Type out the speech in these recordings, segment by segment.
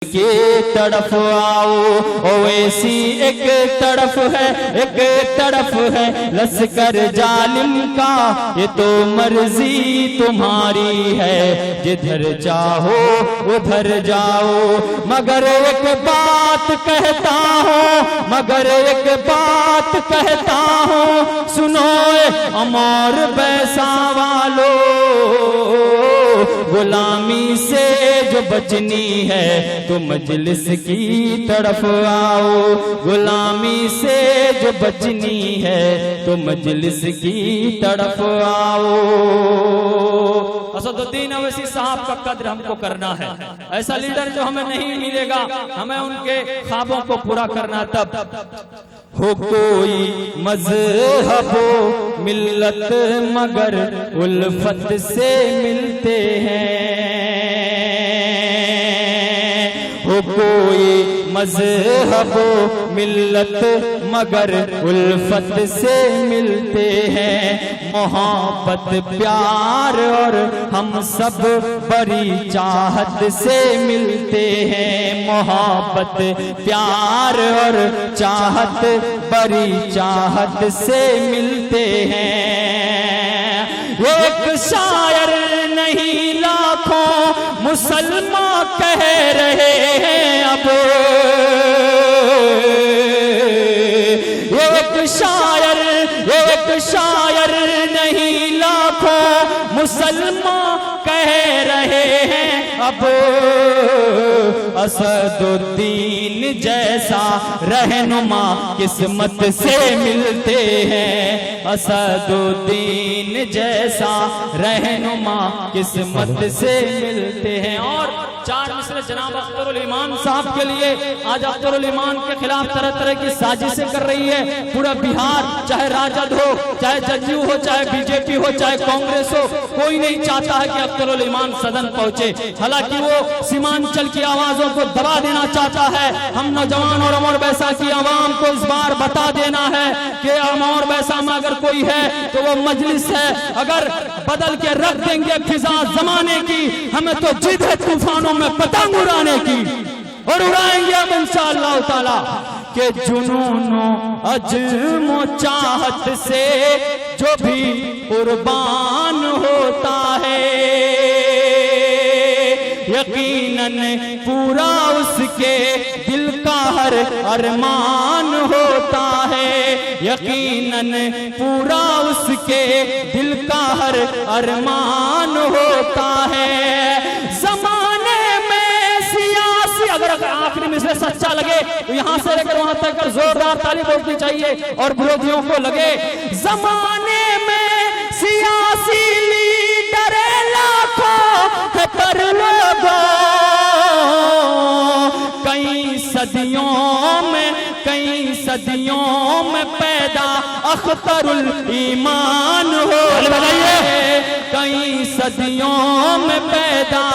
की तरफ आओ। ओवैसी एक तरफ है, एक तरफ है लश्कर जालिम का, ये तो मर्जी तुम्हारी है, जिधर चाहो उधर जाओ। मगर एक बात कहता हूँ, मगर एक बात कहता हूँ, सुनो अमर बैसा वालो, गुलामी से जो बचनी है तो मजलिस की तरफ आओ। गुलामी से जो बचनी है तो मजलिस की तरफ आओ। असदुद्दीन अवैसी साहब का कद्र हमको करना है। ऐसा लीडर जो हमें नहीं मिलेगा, हमें उनके ख्वाबों को पूरा करना। तब हो कोई मजहब मिल्लत मगर उल्फत से मिलते हैं। हो कोई मजहब मिल्लत मगर उल्फत से मिलते हैं। मोहब्बत प्यार और हम सब बड़ी चाहत से मिलते हैं। मोहब्बत प्यार और चाहत बड़ी चाहत से मिलते हैं। एक शायर नहीं लाखों मुसलमान कह रहे हैं अब, एक शायर नहीं लाखों मुसलमान कह रहे हैं अब। असदुद्दीन जैसा रहनुमा किस्मत से मिलते हैं। असदुद्दीन जैसा रहनुमा किस्मत से मिलते हैं। और चार मिसरे जनाब अख्तरुल ईमान साहब के लिए। आज अख्तरुल ईमान के खिलाफ तरह तरह की साजिशें कर रही है पूरा बिहार, चाहे राजद हो, चाहे जदयू हो, चाहे बीजेपी हो, चाहे कांग्रेस हो, कोई नहीं चाहता है कि अख्तरुल ईमान सदन पहुंचे। हालांकि वो सीमांचल की आवाजों को दबा देना चाहता है। हम नौजवान और अमर बैसा की आवाम को इस बार बता देना है कि अमर बैसा में अगर कोई है तो वो मजलिस है। अगर बदल के रख देंगे फिजा जमाने की, हमें तो जिद है तूफानों में पतंग उड़ाने की, और उड़ाएंगे हम इंशाअल्लाह ताला। के जुनूनो अज़्म चाहत से जो भी कुर्बान होता है, यकीनन पूरा उसके दिल का हर अरमान होता है। यकीनन पूरा उसके दिल का हर अरमान होता है। ज़माने में सियासी, अगर आखिरी में से सच्चा लगे तो यहाँ से लेकर वहां तक जोरदार ताली बोलनी चाहिए और विरोधियों को लगे। ज़माने में सियासी लीडर लाखों है पर लोगों, कई सदियों में पैदा अख्तरुल ईमान हो है। कई सदियों में पैदा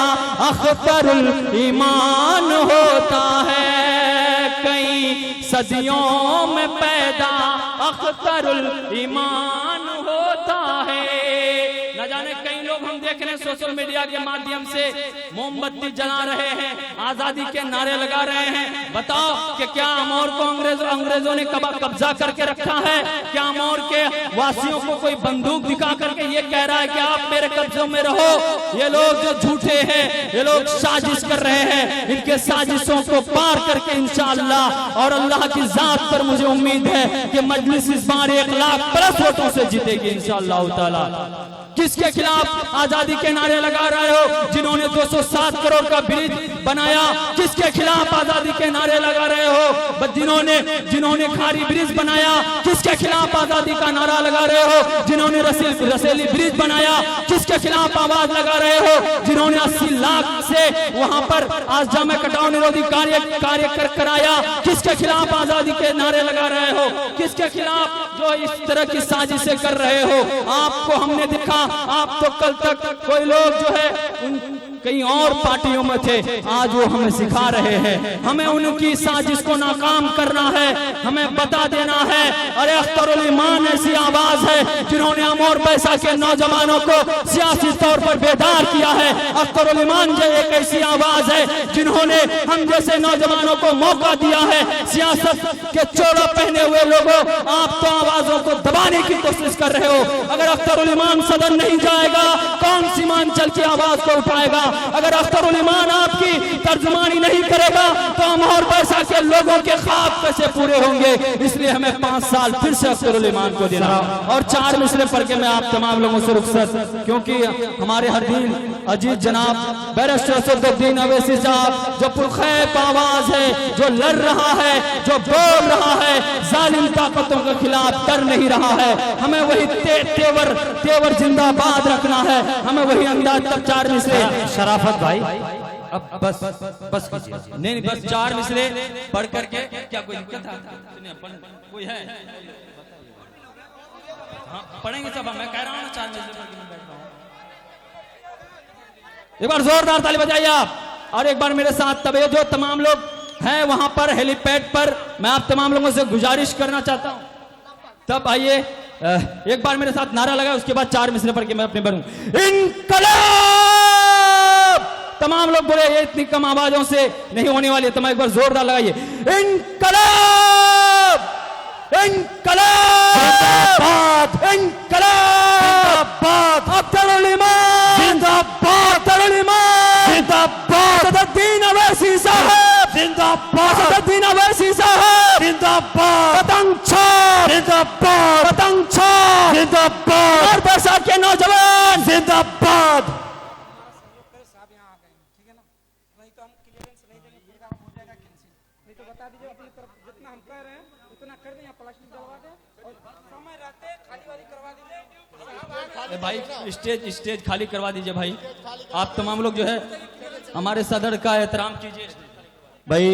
अख्तरुल ईमान होता है। कई सदियों में पैदा अख्तरुल ईमान होता है। न जाने कई लोग हम देख रहे हैं सोशल मीडिया के माध्यम से मोमबत्ती जला रहे हैं, आजादी के नारे लगा रहे हैं। बताओ कि क्या अमौर को अंग्रेजों ने कब्जा करके रखा है? क्या अमौर के वासियों को कोई बंदूक दिखा करके ये कह रहा है कि आप मेरे कब्जों में रहो? ये लोग जो झूठे हैं, ये लोग साजिश कर रहे हैं। इनके साजिशों को पार करके इंशाअल्लाह और अल्लाह की जात पर मुझे उम्मीद है कि मजलिस इस बार 1 लाख प्लस वोटों से जीतेगी इंशाअल्लाह ताला। किसके खिलाफ आजादी के नारे लगा रहे हो? जिन्होंने 207 करोड़ का ब्रिज बनाया, किसके खिलाफ आजादी के नारे लगा रहे हो? जिन्होंने खारी ब्रिज बनाया, किसके खिलाफ आजादी का नारा लगा रहे हो? जिन्होंने रसेली ब्रिज बनाया, किसके खिलाफ आवाज लगा रहे हो? जिन्होंने 80 लाख से वहां पर आसजा में कटाव निरोधी कार्य कराया, किसके खिलाफ आजादी के नारे लगा रहे हो? किसके खिलाफ जो इस तरह की साजिशें कर रहे हो? आपको हमने दिखा, आप तो कल तक कोई लोग जो है कहीं और पार्टियों में थे, आज वो हमें सिखा रहे हैं। हमें उनकी साजिश को नाकाम करना है, हमें बता देना है। अरे अख्तरुल ईमान ऐसी आवाज है जिन्होंने अमर पैसा के नौजवानों को सियासी तौर पर बेदार किया है। अख्तरुल ईमान जो एक ऐसी आवाज है जिन्होंने हम जैसे नौजवानों को मौका दिया है। सियासत के चोला पहने हुए लोगों, आप तो आवाजों को दबाने की कोशिश कर रहे हो। अगर अख्तरुल ईमान सदन नहीं जाएगा, कौन सीमांचल की आवाज को उठाएगा? अगर अख्तरुल ईमान आपकी तर्जुमानी नहीं करेगा तो अमर पैसा के लोगों के ख्वाब कैसे पूरे होंगे? इसलिए हमें 5 साल फिर से अख्तरुल ईमान को देना और 4 मिसरे पढ़ के मैं आप तमाम लोगों से रुखसत, क्योंकि हमारे हर दिन अजीज जनाब बैरिस्टर असदुद्दीन अवैसी साहब जो पुरखैफ आवाज है, जो लड़ रहा है, जो बोल रहा है, जालिम ताकतों के खिलाफ डर नहीं रहा है। हमें वही तेवर जिंदाबाद रखना है, हमें वही अंदाज। तब 4 मिसरे शराफत भाई, अब बस कीजिए। नहीं बस 4 मिसरे पढ़ करके क्या कोई दिक्कत है? कोई है? हाँ, पढ़ेंगे सब। मैं कह रहा हूँ ना 4 मिसरे पढ़ के मैं बैठ रहा हूँ। एक बार जोरदार ताली बजाइए आप। और एक बार मेरे साथ तब जो तमाम लोग हैं वहां पर हेलीपैड पर, मैं आप तमाम लोगों से गुजारिश करना चाहता हूं, तब आइए एक बार मेरे साथ नारा लगाए, उसके बाद 4 मिसरे पढ़ के मैं अपने बढ़ूं। इनकलाब! तमाम लोग बोले ये इतनी कम आवाजों से नहीं होने वाली है, तो मैं एक बार जोरदार लगाइए। इनकलाब! इनकलाब! इनकलाब! अख्तरुल ईमान जिंदाबाद! अख्तरुल ईमान जिंदाबाद! असदुद्दीन अवैसी साहब जिंदाबाद! असदुद्दीन अवैसी साहब जिंदाबाद! पतंग छाप जिंदाबाद! पतंग छाप जिंदाबाद! और पैसा के नौजवान जिंदाबाद! जितना हम कह रहे हैं उतना कर दें, प्लास्टिक डलवा दें और समय रहते खाली वाली करवा दीजिए। भाई स्टेज खाली करवा दीजिए भाई। आप तमाम लोग जो है हमारे सदर का एहतराम कीजिए। भाई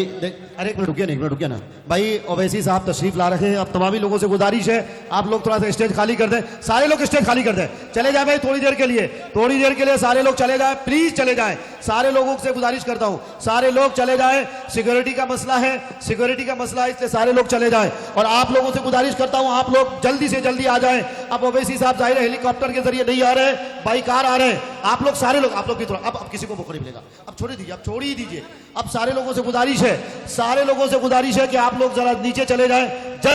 अरे एक मिनट रुकिए ना भाई। ओवैसी साहब तशरीफ ला रखे हैं। अब तमामी लोगों से गुजारिश है, आप लोग थोड़ा सा स्टेज खाली कर दें। सारे लोग स्टेज खाली कर दें, चले जाए भाई थोड़ी देर के लिए सारे लोग चले जाए, प्लीज चले जाए। सारे लोगों से गुजारिश करता हूं, सारे लोग चले जाए। सिक्योरिटी का मसला है, इसलिए सारे लोग चले जाए। और आप लोगों से गुजारिश करता हूं, आप लोग जल्दी से जल्दी आ जाए। अब ओवैसी साहब जाहिर है हेलीकॉप्टर के जरिए नहीं आ रहे, बाई कार आ रहे हैं। आप लोग सारे लोग, आप लोग भी थोड़ा, अब किसी को मौका नहीं मिलेगा, अब छोड़ ही दीजिए। अब सारे लोगों से गुजारिश है कि आप लोग जरा नीचे चले जाए।